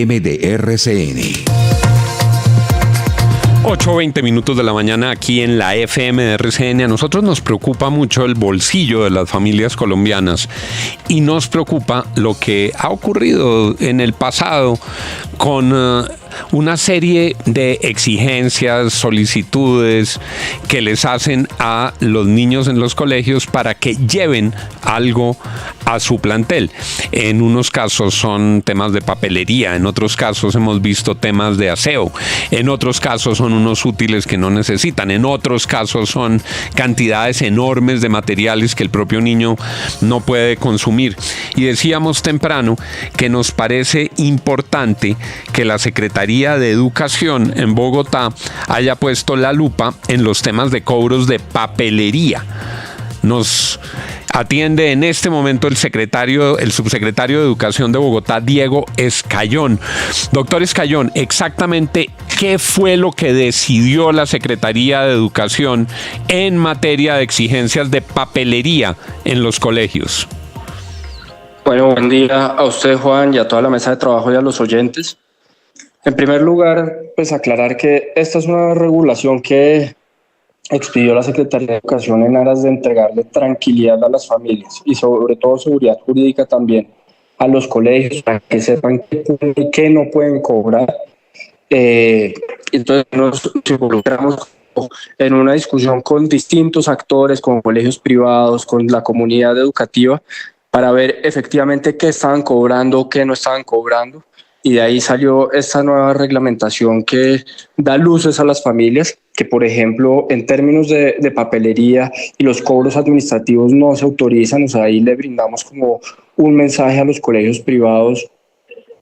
MDRCN. 8:20 de la mañana aquí en la FM de RCN. A nosotros nos preocupa mucho el bolsillo de las familias colombianas y nos preocupa lo que ha ocurrido en el pasado con una serie de exigencias, solicitudes que les hacen a los niños en los colegios para que lleven algo a su plantel. En unos casos son temas de papelería, en otros casos hemos visto temas de aseo, en otros casos son unos útiles que no necesitan, en otros casos son cantidades enormes de materiales que el propio niño no puede consumir. Y decíamos temprano que nos parece importante que la Secretaría de Educación en Bogotá haya puesto la lupa en los temas de cobros de papelería. Nos atiende en este momento el subsecretario de Educación de Bogotá, Diego Escayón. Doctor Escayón, exactamente qué fue lo que decidió la Secretaría de Educación en materia de exigencias de papelería en los colegios. Bueno, buen día a usted, Juan, y a toda la mesa de trabajo y a los oyentes. En primer lugar, pues aclarar que esta es una regulación que expidió la Secretaría de Educación en aras de entregarle tranquilidad a las familias y sobre todo seguridad jurídica también a los colegios para que sepan qué no pueden cobrar. Entonces nos involucramos en una discusión con distintos actores, con colegios privados, con la comunidad educativa, para ver efectivamente qué estaban cobrando, qué no estaban cobrando. Y de ahí salió esta nueva reglamentación que da luces a las familias, que por ejemplo en términos de papelería y los cobros administrativos no se autorizan. O sea, ahí le brindamos como un mensaje a los colegios privados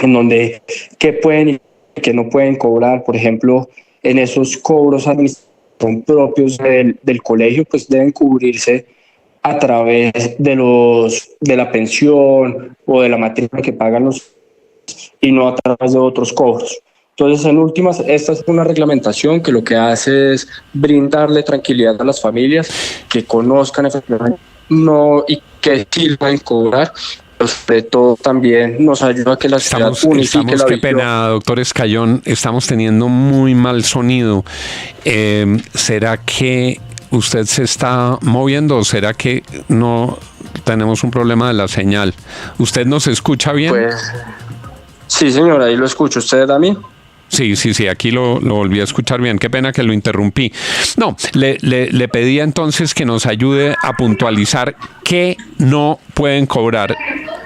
en donde qué pueden y qué no pueden cobrar. Por ejemplo, en esos cobros administrativos propios del colegio, pues deben cubrirse a través de la pensión o de la matrícula que pagan los, y no a través de otros cobros. Entonces, en últimas, esta es una reglamentación que lo que hace es brindarle tranquilidad a las familias, que conozcan efectivamente y que sí pueden cobrar, pero sobre todo también nos ayuda a que la ciudad unifique la visión. Qué pena, doctor Escayón, estamos teniendo muy mal sonido. ¿Será que usted se está moviendo o será que no tenemos un problema de la señal? ¿Usted nos escucha bien? Pues sí, señora, ahí lo escucho. ¿Usted a mí? Sí, aquí lo volví a escuchar bien. Qué pena que lo interrumpí. No, le pedía entonces que nos ayude a puntualizar qué no pueden cobrar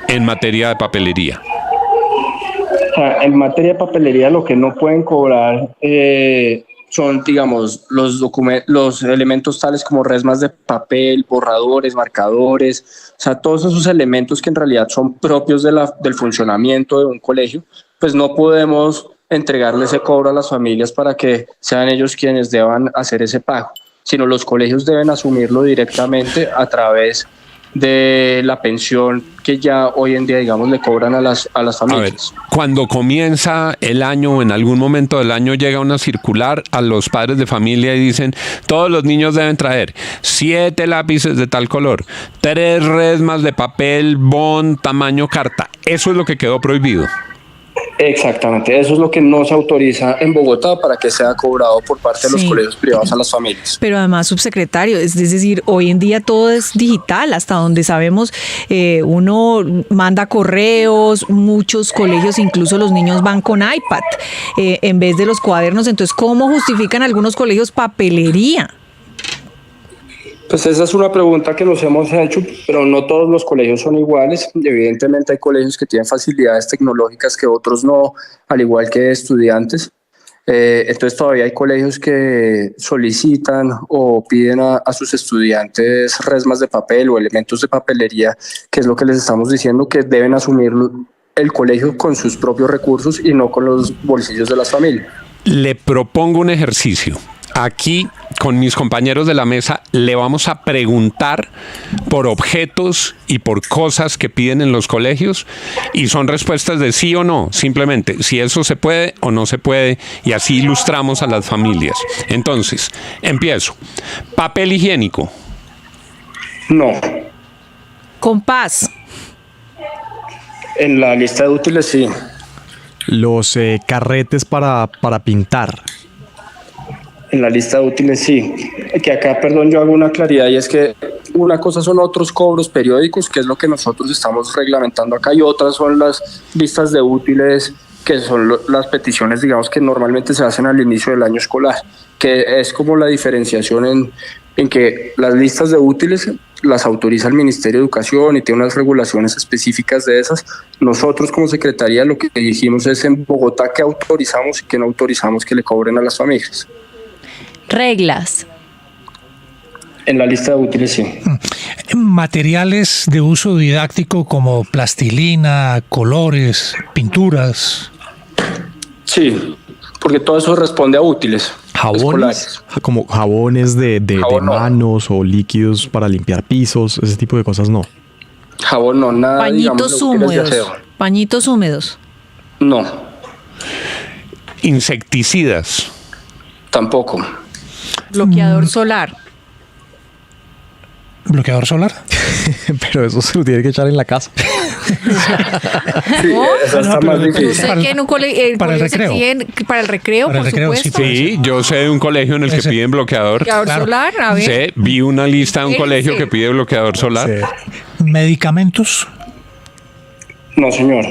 en materia de papelería. En materia de papelería, lo que no pueden cobrar son, digamos, los elementos tales como resmas de papel, borradores, marcadores, o sea, todos esos elementos que en realidad son propios del funcionamiento de un colegio, pues no podemos entregarle ese cobro a las familias para que sean ellos quienes deban hacer ese pago, sino los colegios deben asumirlo directamente a través de la pensión que ya hoy en día, digamos, le cobran a las familias. A ver, cuando comienza el año o en algún momento del año llega una circular a los padres de familia y dicen: todos los niños deben traer 7 lápices de tal color, 3 resmas de papel bond tamaño carta. Eso es lo que quedó prohibido. Exactamente, eso es lo que no se autoriza en Bogotá para que sea cobrado por parte de los colegios privados a las familias. Pero además, subsecretario, es decir, hoy en día todo es digital, hasta donde sabemos, uno manda correos, muchos colegios, incluso los niños van con iPad en vez de los cuadernos. Entonces, ¿cómo justifican algunos colegios papelería? Pues esa es una pregunta que nos hemos hecho, pero no todos los colegios son iguales. Evidentemente hay colegios que tienen facilidades tecnológicas que otros no, al igual que estudiantes. Entonces todavía hay colegios que solicitan o piden a sus estudiantes resmas de papel o elementos de papelería, que es lo que les estamos diciendo, que deben asumir el colegio con sus propios recursos y no con los bolsillos de las familias. Le propongo un ejercicio. Aquí, con mis compañeros de la mesa, le vamos a preguntar por objetos y por cosas que piden en los colegios y son respuestas de sí o no, simplemente si eso se puede o no se puede, y así ilustramos a las familias. Entonces, empiezo. Papel higiénico. No. Compás. En la lista de útiles sí. los carretes para pintar. En la lista de útiles, sí. Que acá, perdón, yo hago una claridad y es que una cosa son otros cobros periódicos, que es lo que nosotros estamos reglamentando acá, y otras son las listas de útiles, que son las peticiones, digamos, que normalmente se hacen al inicio del año escolar, que es como la diferenciación en que las listas de útiles las autoriza el Ministerio de Educación y tiene unas regulaciones específicas de esas. Nosotros como Secretaría lo que dijimos es en Bogotá que autorizamos y que no autorizamos que le cobren a las familias. Reglas. En la lista de útiles, sí. Materiales de uso didáctico como plastilina, colores, pinturas. Sí, porque todo eso responde a útiles. Jabones, escolares. como jabones de Jabón no. manos o líquidos para limpiar pisos, ese tipo de cosas no. Jabón no, nada. Pañitos digamos, de útiles de húmedos. aseo. Pañitos húmedos. No, Insecticidas. tampoco. Bloqueador solar. ¿Bloqueador solar? Pero eso se lo tiene que echar en la casa. Sí, eso está más No difícil. sé que en un colegio para el recreo. Para el recreo, Para el por recreo, sí, supuesto. Sí, yo sé de un colegio en el que Ese. piden bloqueador. Bloqueador Claro. solar, a ver. Sí, vi una lista de un ¿En colegio que serio? pide bloqueador solar. Sí. Medicamentos. No, señor.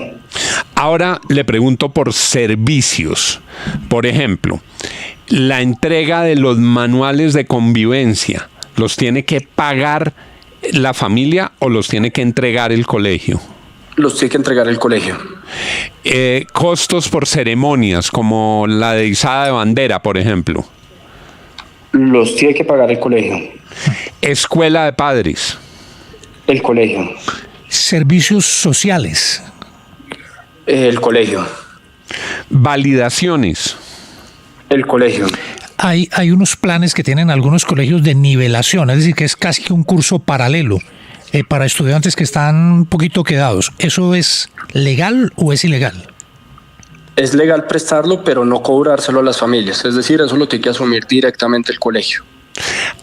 Ahora le pregunto por servicios. Por ejemplo, la entrega de los manuales de convivencia, ¿los tiene que pagar la familia o los tiene que entregar el colegio? Los tiene que entregar el colegio. Costos por ceremonias, como la de izada de bandera, por ejemplo. Los tiene que pagar el colegio. Escuela de padres. El colegio. Servicios sociales. El colegio. Validaciones. El colegio. Hay unos planes que tienen algunos colegios de nivelación, es decir, que es casi que un curso paralelo para estudiantes que están un poquito quedados. ¿Eso es legal o es ilegal? Es legal prestarlo, pero no cobrárselo a las familias. Es decir, eso lo tiene que asumir directamente el colegio.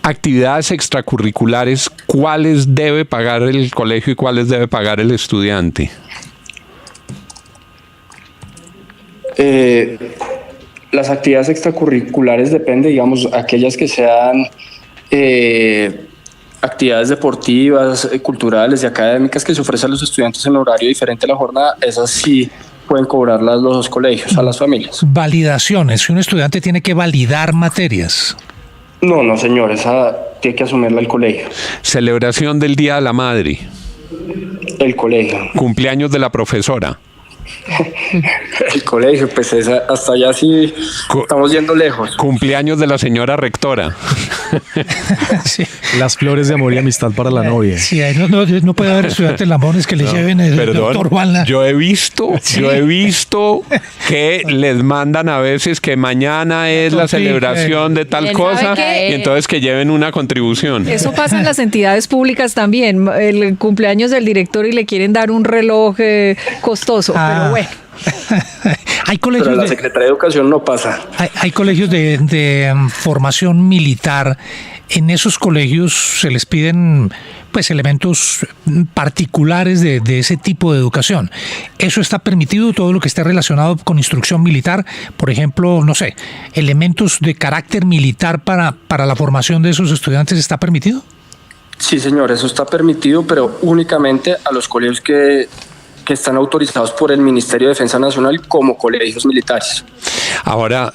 Actividades extracurriculares, ¿cuáles debe pagar el colegio y cuáles debe pagar el estudiante? Las actividades extracurriculares depende, digamos, aquellas que sean actividades deportivas, culturales y académicas que se ofrecen a los estudiantes en horario diferente a la jornada, esas sí pueden cobrarlas los colegios a las familias. Validaciones, si un estudiante tiene que validar materias. No, señor, esa tiene que asumirla el colegio. Celebración del Día de la Madre. El colegio. Cumpleaños de la profesora. El colegio, pues hasta allá sí estamos yendo lejos. Cumpleaños de la señora rectora. Sí. Las flores de amor y amistad para la novia. Sí, no puede haber estudiantes lambones que le lleven el doctor Juan. Yo he visto que les mandan a veces que mañana es la celebración de tal ¿Quién cosa sabe qué? y entonces que lleven una contribución. Eso pasa en las entidades públicas también. El cumpleaños del director y le quieren dar un reloj costoso. Pero bueno. Hay Pero colegios la de, Secretaría de Educación no pasa. hay colegios de formación militar. En esos colegios se les piden pues elementos particulares de ese tipo de educación. ¿Eso está permitido, todo lo que esté relacionado con instrucción militar? Por ejemplo, no sé, elementos de carácter militar para la formación de esos estudiantes, ¿está permitido? Sí, señor, eso está permitido, pero únicamente a los colegios que están autorizados por el Ministerio de Defensa Nacional como colegios militares. Ahora,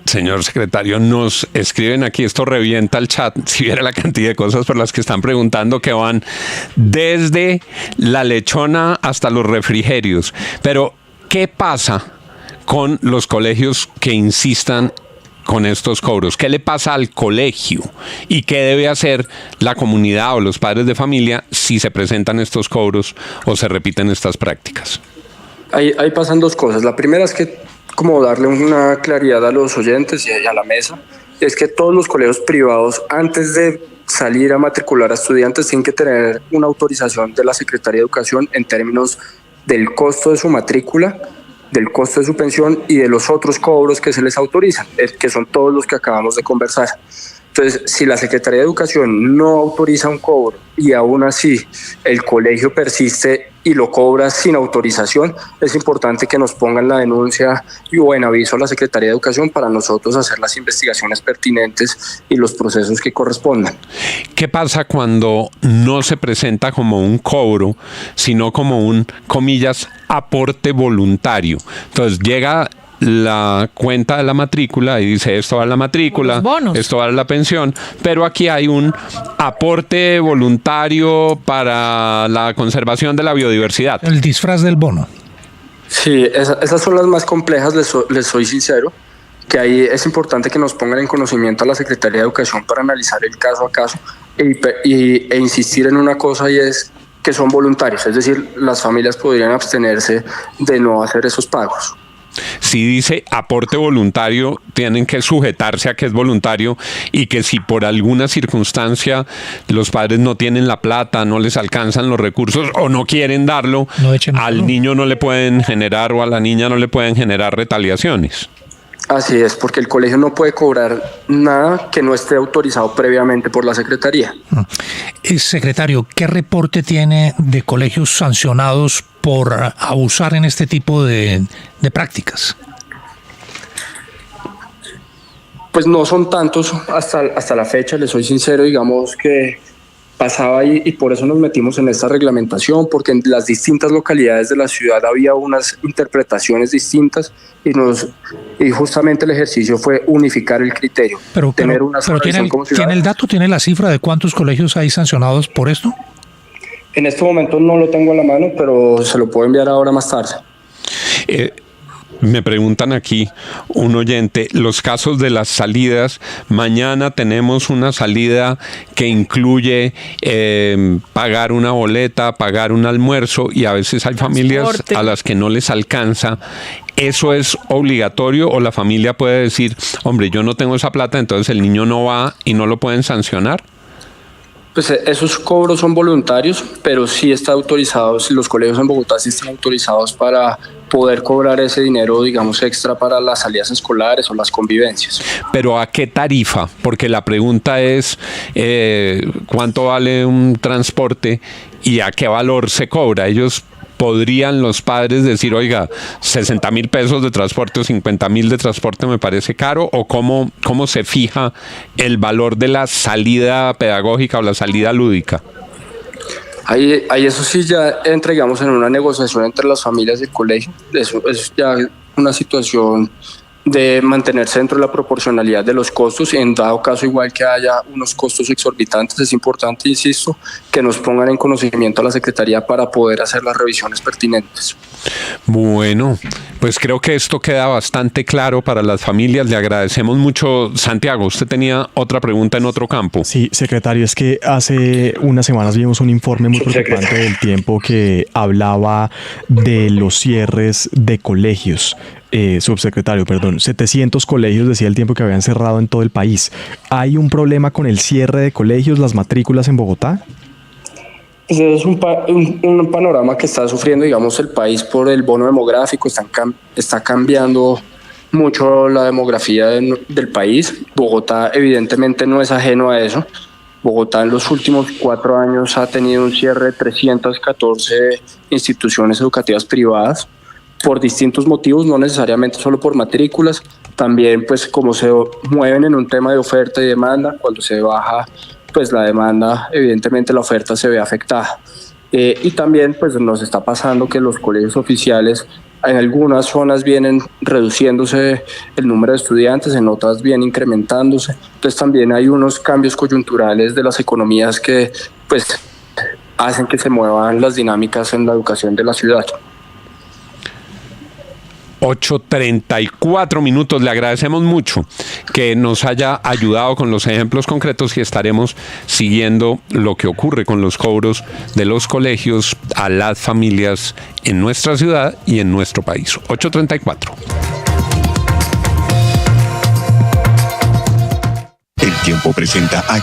señor secretario, nos escriben aquí, esto revienta el chat, si viera la cantidad de cosas por las que están preguntando, que van desde la lechona hasta los refrigerios. Pero, ¿qué pasa con los colegios que insistan con estos cobros? ¿Qué le pasa al colegio? ¿Y qué debe hacer la comunidad o los padres de familia si se presentan estos cobros o se repiten estas prácticas? Ahí pasan dos cosas. La primera es que, como darle una claridad a los oyentes y a la mesa, es que todos los colegios privados, antes de salir a matricular a estudiantes, tienen que tener una autorización de la Secretaría de Educación en términos del costo de su matrícula, del costo de su pensión y de los otros cobros que se les autorizan, que son todos los que acabamos de conversar. Entonces, si la Secretaría de Educación no autoriza un cobro y aún así el colegio persiste y lo cobra sin autorización, es importante que nos pongan la denuncia o en aviso a la Secretaría de Educación para nosotros hacer las investigaciones pertinentes y los procesos que correspondan. ¿Qué pasa cuando no se presenta como un cobro, sino como un, comillas, aporte voluntario? Entonces llega la cuenta de la matrícula y dice esto va a la matrícula, esto va a la pensión, pero aquí hay un aporte voluntario para la conservación de la biodiversidad. El disfraz del bono. Sí, esas son las más complejas, les soy sincero, que ahí es importante que nos pongan en conocimiento a la Secretaría de Educación para analizar el caso a caso e insistir en una cosa, y es que son voluntarios, es decir, las familias podrían abstenerse de no hacer esos pagos. Si dice aporte voluntario, tienen que sujetarse a que es voluntario y que si por alguna circunstancia los padres no tienen la plata, no les alcanzan los recursos o no quieren darlo, al niño no le pueden generar o a la niña no le pueden generar retaliaciones. Así es, porque el colegio no puede cobrar nada que no esté autorizado previamente por la Secretaría. Secretario, ¿qué reporte tiene de colegios sancionados por abusar en este tipo de prácticas? Pues no son tantos hasta la fecha, les soy sincero, digamos que pasaba ahí y por eso nos metimos en esta reglamentación, porque en las distintas localidades de la ciudad había unas interpretaciones distintas y justamente el ejercicio fue unificar el criterio. Pero ¿tiene el dato, tiene la cifra de cuántos colegios hay sancionados por esto? En este momento no lo tengo a la mano, pero se lo puedo enviar ahora más tarde. Me preguntan aquí un oyente, los casos de las salidas. Mañana tenemos una salida que incluye pagar una boleta, pagar un almuerzo, y a veces hay familias a las que no les alcanza. ¿Eso es obligatorio o la familia puede decir, hombre, yo no tengo esa plata, entonces el niño no va y no lo pueden sancionar? Pues esos cobros son voluntarios, pero sí está autorizado, los colegios en Bogotá sí están autorizados para poder cobrar ese dinero, digamos, extra para las salidas escolares o las convivencias. ¿Pero a qué tarifa? Porque la pregunta es ¿cuánto vale un transporte y a qué valor se cobra? Ellos podrían, los padres, decir, oiga, 60,000 pesos de transporte o 50,000 de transporte me parece caro, o cómo se fija el valor de la salida pedagógica o la salida lúdica. Ahí eso sí ya entra, digamos, en una negociación entre las familias y el colegio. Eso es ya una situación de mantenerse dentro de la proporcionalidad de los costos. En dado caso, igual que haya unos costos exorbitantes, es importante, insisto, que nos pongan en conocimiento a la Secretaría para poder hacer las revisiones pertinentes. Bueno, pues creo que esto queda bastante claro para las familias. Le agradecemos mucho. Santiago, usted tenía otra pregunta en otro campo. Sí, secretario, es que hace unas semanas vimos un informe muy preocupante del Tiempo que hablaba de los cierres de colegios. Subsecretario, perdón, 700 colegios, decía el Tiempo, que habían cerrado en todo el país. ¿Hay un problema con el cierre de colegios, las matrículas en Bogotá? Pues es un panorama que está sufriendo, digamos, el país por el bono demográfico. Está cambiando mucho la demografía del país. Bogotá evidentemente no es ajeno a eso. Bogotá en los últimos 4 años ha tenido un cierre de 314 instituciones educativas privadas por distintos motivos, no necesariamente solo por matrículas, también pues como se mueven en un tema de oferta y demanda. Cuando se baja pues la demanda, evidentemente la oferta se ve afectada. Y también pues nos está pasando que los colegios oficiales en algunas zonas vienen reduciéndose el número de estudiantes, en otras vienen incrementándose. Entonces también hay unos cambios coyunturales de las economías que pues hacen que se muevan las dinámicas en la educación de la ciudad. 8:34 minutos. Le agradecemos mucho que nos haya ayudado con los ejemplos concretos y estaremos siguiendo lo que ocurre con los cobros de los colegios a las familias en nuestra ciudad y en nuestro país. 8:34. El Tiempo presenta a